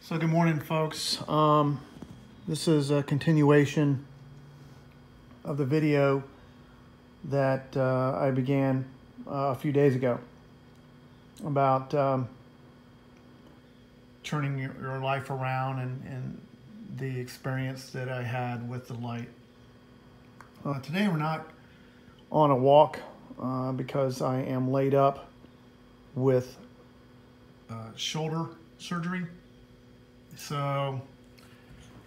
So good morning, folks. This is a continuation of the video that I began a few days ago about turning your life around and the experience that I had with the light. Today we're not on a walk because I am laid up with shoulder surgery. So,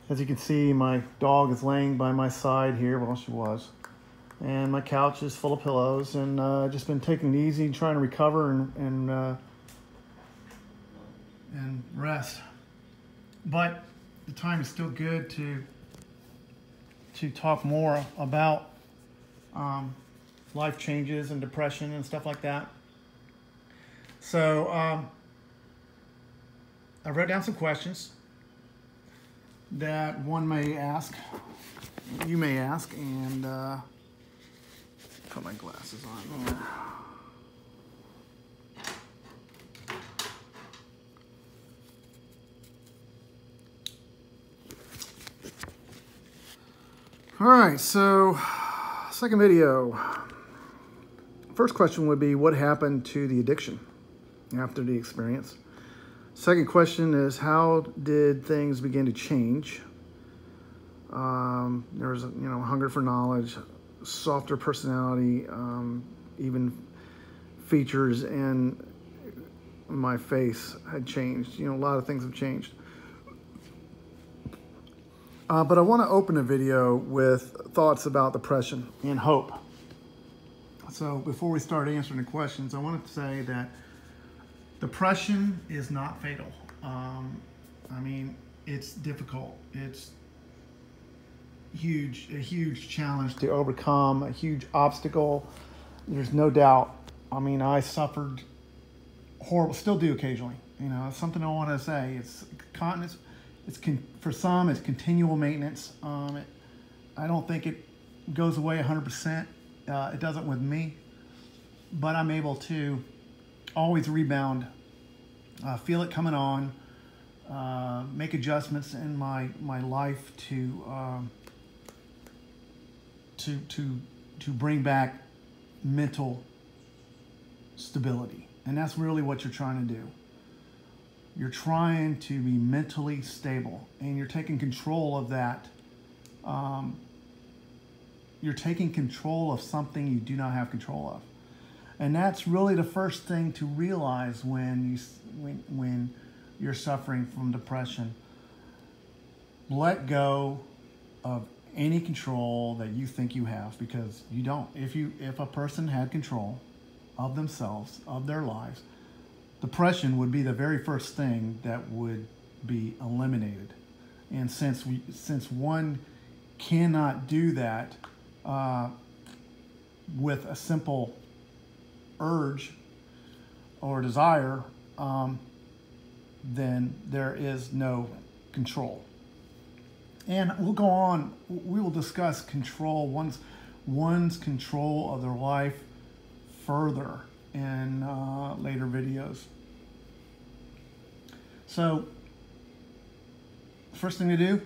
as you can see, my dog is laying by my side here. Well, she was. And my couch is full of pillows. And just been taking it easy, trying to recover and rest. But the time is still good to talk more about life changes and depression and stuff like that. So, I wrote down some questions that one may ask, you may ask, and put my glasses on here. All right, so second video. First question would be, what happened to the addiction after the experience? Second question is, how did things begin to change? There was, hunger for knowledge, softer personality, even features in my face had changed. A lot of things have changed. But I want to open a video with thoughts about depression and hope. So before we start answering the questions, I wanted to say that depression is not fatal. It's difficult. It's a huge challenge to overcome, a huge obstacle. There's no doubt. I suffered horrible, still do occasionally. It's something I want to say. It's continence. For some, it's continual maintenance. I don't think it goes away 100%. It doesn't with me, but I'm able to always rebound, feel it coming on, make adjustments in my life to bring back mental stability. And that's really what you're trying to do. You're trying to be mentally stable, and you're taking control of that. You're taking control of something you do not have control of. And that's really the first thing to realize when you're suffering from depression. Let go of any control that you think you have, because you don't. If a person had control of themselves, of their lives, depression would be the very first thing that would be eliminated. And since one cannot do that with a simple urge or desire, then there is no control. And we'll go on. We will discuss control, one's control of their life further in later videos. So, first thing to do,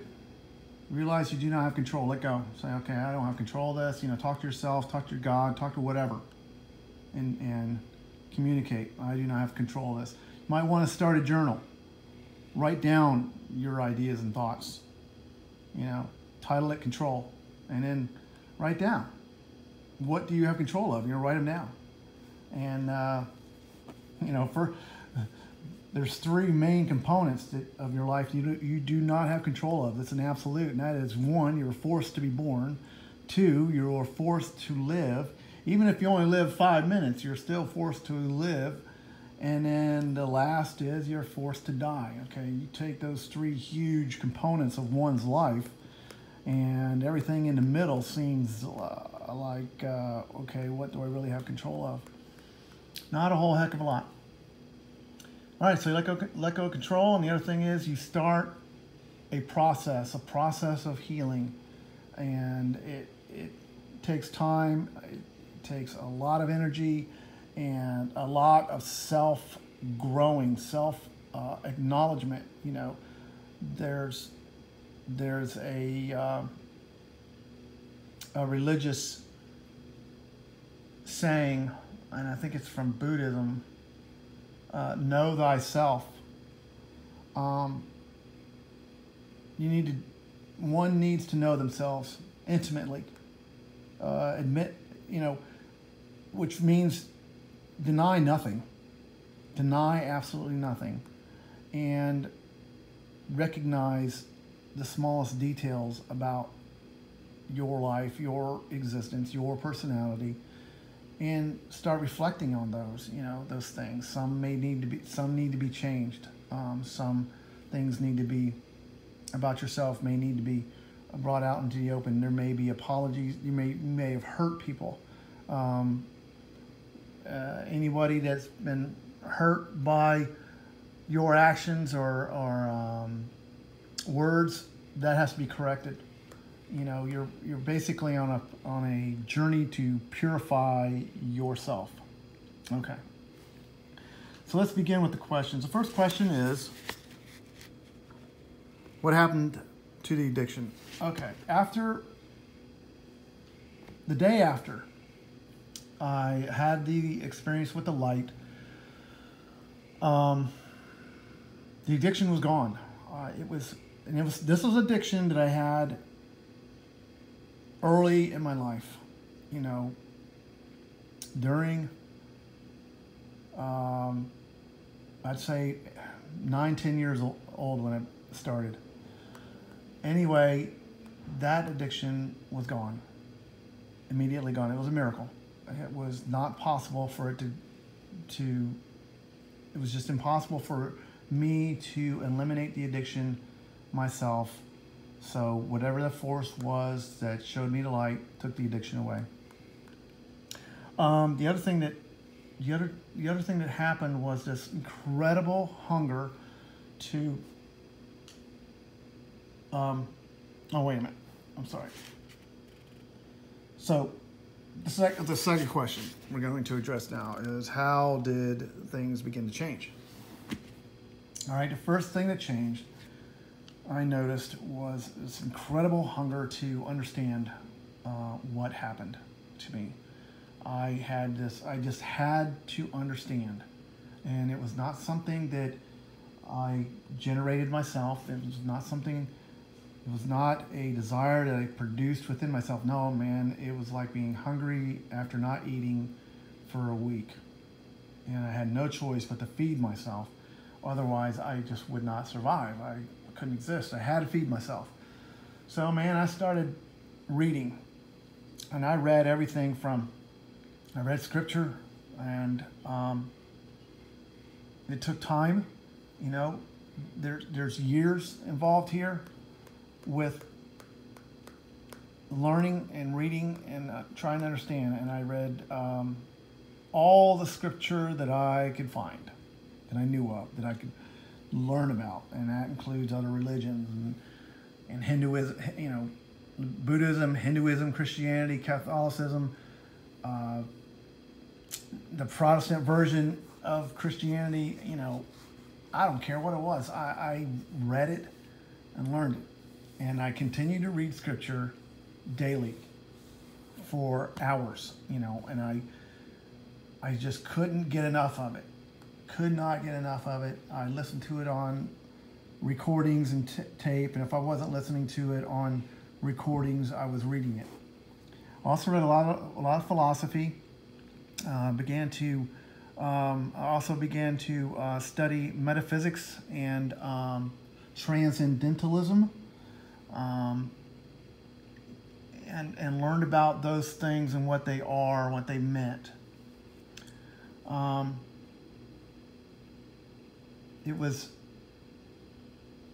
realize you do not have control. Let go. Say, okay, I don't have control of this. Talk to yourself, talk to your God, talk to whatever, and communicate. I do not have control of this. You might want to start a journal. Write down your ideas and thoughts. Title it Control, and then write down, what do you have control of? Write them down. And there's three main components of your life you do not have control of. That's an absolute, and that is: one, you're forced to be born; two, you're forced to live. Even if you only live 5 minutes, you're still forced to live. And then the last is you're forced to die. Okay, you take those three huge components of one's life, and everything in the middle seems like, okay, what do I really have control of? Not a whole heck of a lot. All right, so you let go of control, and the other thing is you start a process of healing, and it takes time, it takes a lot of energy, and a lot of self-growing, self-acknowledgement, there's a religious saying, and I think it's from Buddhism, know thyself. One needs to know themselves intimately. Which means deny nothing. Deny absolutely nothing. And recognize the smallest details about your life, your existence, your personality, and start reflecting on those things. Some need to be changed. Some things need to be about yourself may need to be brought out into the open. There may be apologies. You may have hurt people. Anybody that's been hurt by your actions or words, that has to be corrected. You're basically on a journey to purify yourself. Okay. So let's begin with the questions. The first question is, what happened to the addiction? Okay. The day after I had the experience with the light, the addiction was gone. This was addiction that I had early in my life, during, I'd say 9-10 years old when I started. Anyway, that addiction was gone, immediately gone. It was a miracle. It was not possible for it it was just impossible for me to eliminate the addiction myself. So whatever the force was that showed me the light took the addiction away. The other thing that happened was this incredible hunger to. Oh, wait a minute. I'm sorry. So the second question we're going to address now is, how did things begin to change? All right. The first thing that changed, I noticed, was this incredible hunger to understand what happened to me. I just had to understand. And it was not something that I generated myself. It was not a desire that I produced within myself. No, man, it was like being hungry after not eating for a week. And I had no choice but to feed myself. Otherwise, I just would not survive. I couldn't exist. I had to feed myself. So, man, I started reading. And I read everything I read scripture, and it took time. There's years involved here with learning and reading and trying to understand. And I read all the scripture that I could find, that I knew of, that I could learn about, and that includes other religions and Hinduism, Buddhism, Hinduism, Christianity, Catholicism, the Protestant version of Christianity. I don't care what it was. I read it and learned it. And I continued to read scripture daily for hours, and I just couldn't get enough of it. Could not get enough of it. I listened to it on recordings and tape, and if I wasn't listening to it on recordings, I was reading it. I also read a lot of philosophy. I also began to study metaphysics and transcendentalism, and learned about those things and what they are, what they meant. It was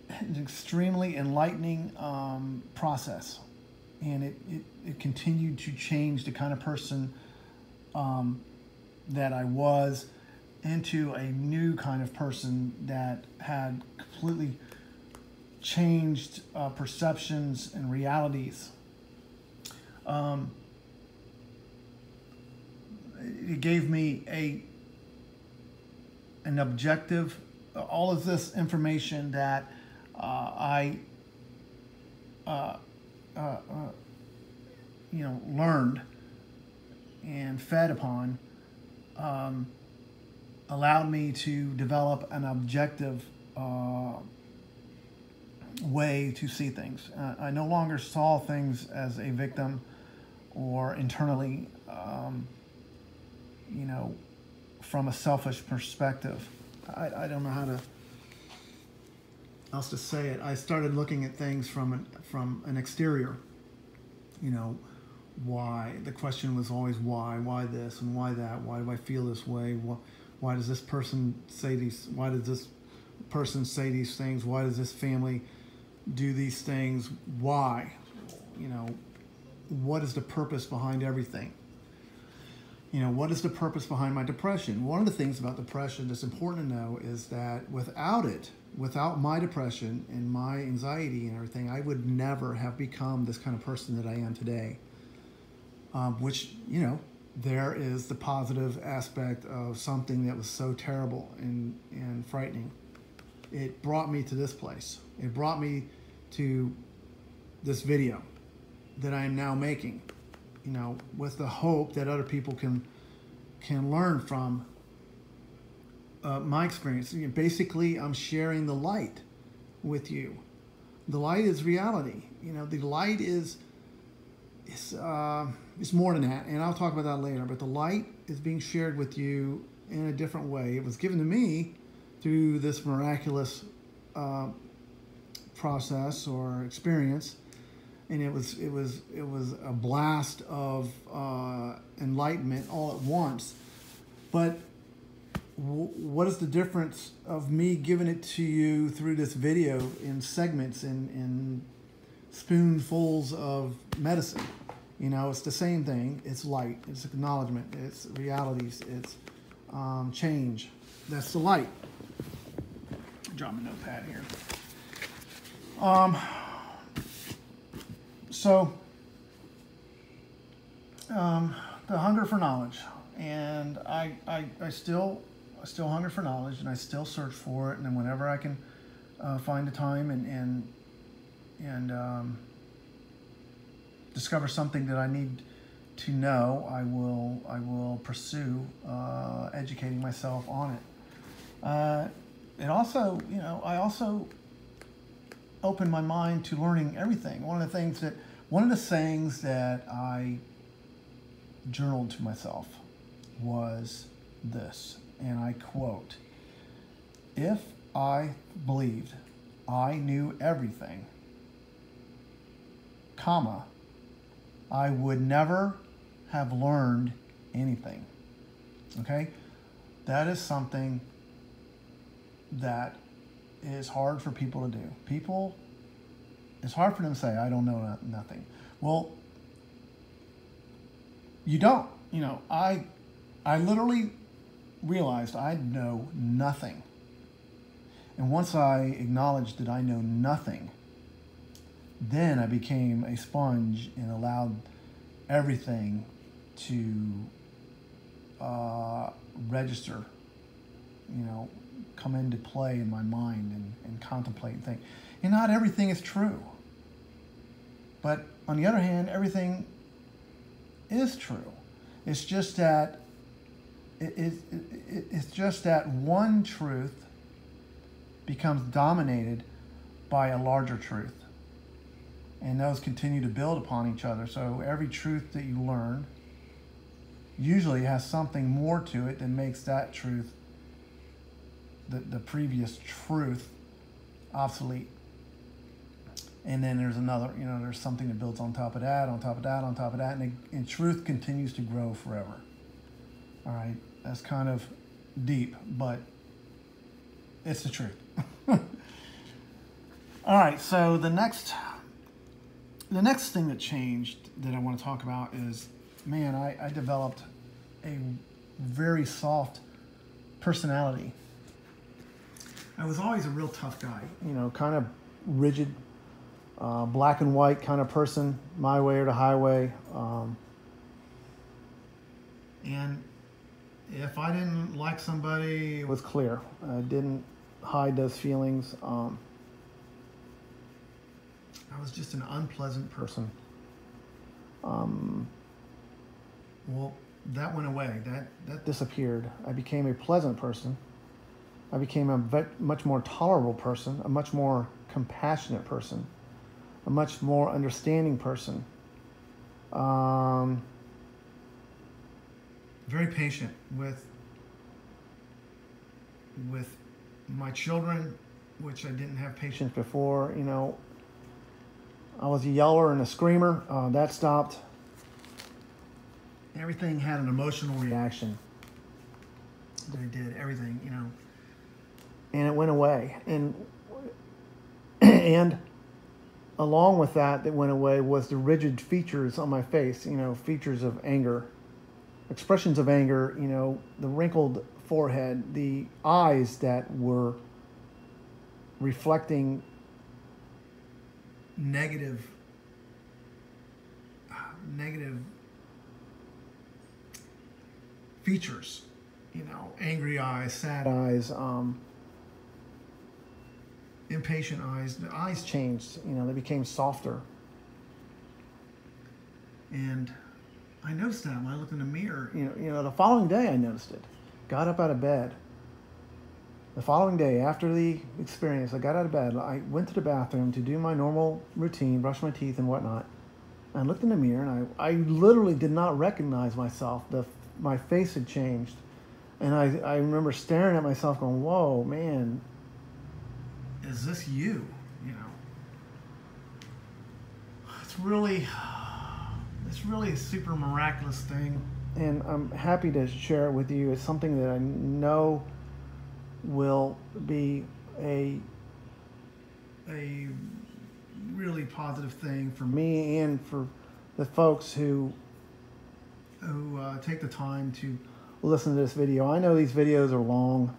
an extremely enlightening process, and it continued to change the kind of person that I was into a new kind of person that had completely changed perceptions and realities. It gave me an objective, all of this information that I learned and fed upon, allowed me to develop an objective way to see things. I no longer saw things as a victim or internally, from a selfish perspective. I don't know how else to say it. I started looking at things from an exterior. Why? The question was always why? Why this and why that? Why do I feel this way? Why does this person say these? Why does this person say these things? Why does this family do these things? Why? What is the purpose behind everything? What is the purpose behind my depression? One of the things about depression that's important to know is that without my depression and my anxiety and everything, I would never have become this kind of person that I am today. Which, there is the positive aspect of something that was so terrible and frightening. It brought me to this place. It brought me to this video that I am now making, with the hope that other people can learn from my experience. Basically, I'm sharing the light with you. The light is reality. The light is more than that, and I'll talk about that later. But the light is being shared with you in a different way. It was given to me through this miraculous process or experience, and it was a blast of enlightenment all at once. But what is the difference of me giving it to you through this video in segments, in spoonfuls of medicine? It's the same thing. It's light. It's acknowledgement. It's realities. It's change. That's the light. Drop my notepad here. The hunger for knowledge, and I still hunger for knowledge, and I still search for it, and then whenever I can find the time and discover something that I need to know, I will pursue educating myself on it. It also, I also opened my mind to learning everything. One of the sayings that I journaled to myself was this, and I quote: "If I believed I knew everything, comma, I would never have learned anything." Okay? That is something that is hard for people to do. It's hard for them to say, I don't know nothing. Well, you don't. I literally realized I know nothing. And once I acknowledged that I know nothing, then I became a sponge and allowed everything to register, come into play in my mind and contemplate and think. And not everything is true. But on the other hand, everything is true. It's just that it's just that one truth becomes dominated by a larger truth. And those continue to build upon each other. So every truth that you learn usually has something more to it that makes that truth, the previous truth, obsolete. And then there's another, there's something that builds on top of that, on top of that, on top of that, and truth continues to grow forever. All right, that's kind of deep, but it's the truth. All right, so the next thing that changed that I want to talk about is, man, I developed a very soft personality. I was always a real tough guy, kind of rigid, black and white kind of person, my way or the highway. And if I didn't like somebody, it was clear. I didn't hide those feelings. I was just an unpleasant person. Well, that went away. That disappeared. I became a pleasant person. I became a much more tolerable person, a much more compassionate person, a much more understanding person. Very patient with my children, which I didn't have patience before. You know, I was a yeller and a screamer. That stopped. Everything had an emotional reaction. They did everything, you know, and it went away. And along with that went away was the rigid features on my face. You know, features of anger, expressions of anger. You know, the wrinkled forehead, the eyes that were reflecting negative features, you know, angry eyes, sad eyes, impatient eyes. The eyes changed, you know, they became softer. And I noticed that when I looked in the mirror. You know, the following day I noticed it. Got up out of bed. The following day, after the experience, I got out of bed. I went to the bathroom to do my normal routine, brush my teeth and whatnot. I looked in the mirror and I literally did not recognize myself. My face had changed. And I remember staring at myself going, whoa, man, is this you? You know, it's really a super miraculous thing. And I'm happy to share it with you. It's something that I know will be a really positive thing for me and for the folks who take the time to listen to this video. I know these videos are long,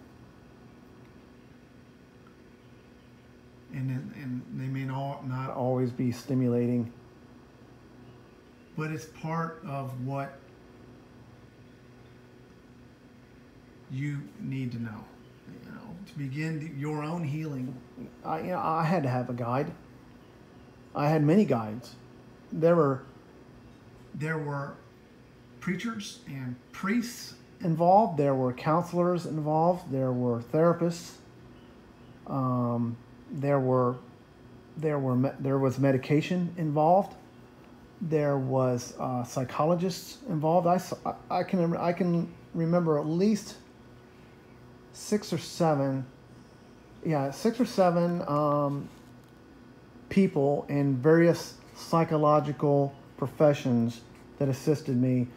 and they may not always be stimulating, but it's part of what you need to know. You know, to begin your own healing. I had to have a guide. I had many guides. There were preachers and priests involved. There were counselors involved. There were therapists. There was medication involved. There was psychologists involved. I can remember at least six or seven people in various psychological professions that assisted me,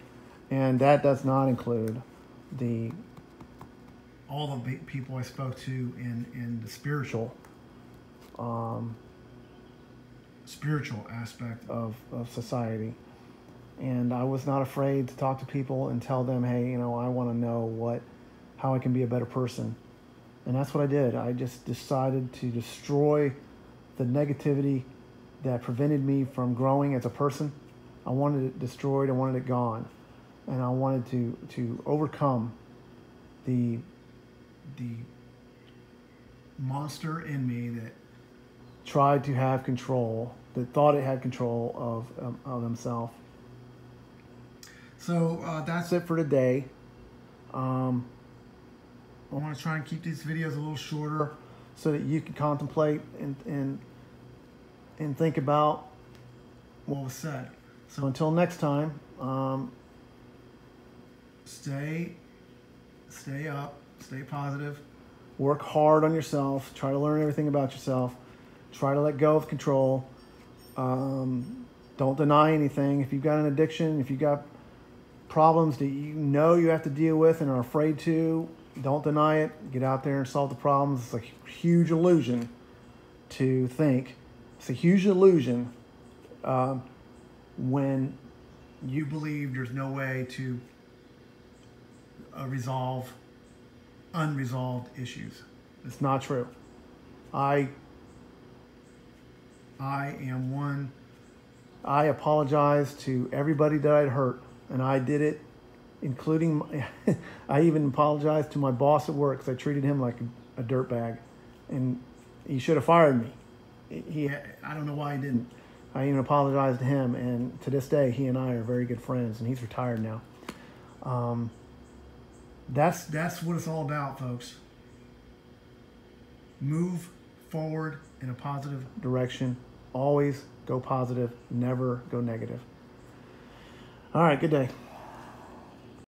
and that does not include all the people I spoke to in the spiritual aspect of society. And I was not afraid to talk to people and tell them, hey, you know, I want to know how I can be a better person. And that's what I did. I just decided to destroy the negativity that prevented me from growing as a person. I wanted it destroyed. I wanted it gone. And I wanted to overcome the monster in me that tried to have control, that thought it had control of himself. So that's it for today. I want to try and keep these videos a little shorter so that you can contemplate and think about what was said. So until next time, stay up, stay positive, work hard on yourself, try to learn everything about yourself, try to let go of control. Don't deny anything. If you've got an addiction, if you've got problems that you know you have to deal with and are afraid to, don't deny it. Get out there and solve the problems. It's a huge illusion to think. It's a huge illusion when you believe there's no way to resolve unresolved issues. It's not true. I am one. I apologize to everybody that I'd hurt, and I did it, including, I even apologized to my boss at work because I treated him like a dirtbag, and he should have fired me. I don't know why he didn't. I even apologized to him, and to this day, he and I are very good friends, and he's retired now. That's what it's all about, folks. Move forward in a positive direction. Always go positive, never go negative. All right, good day.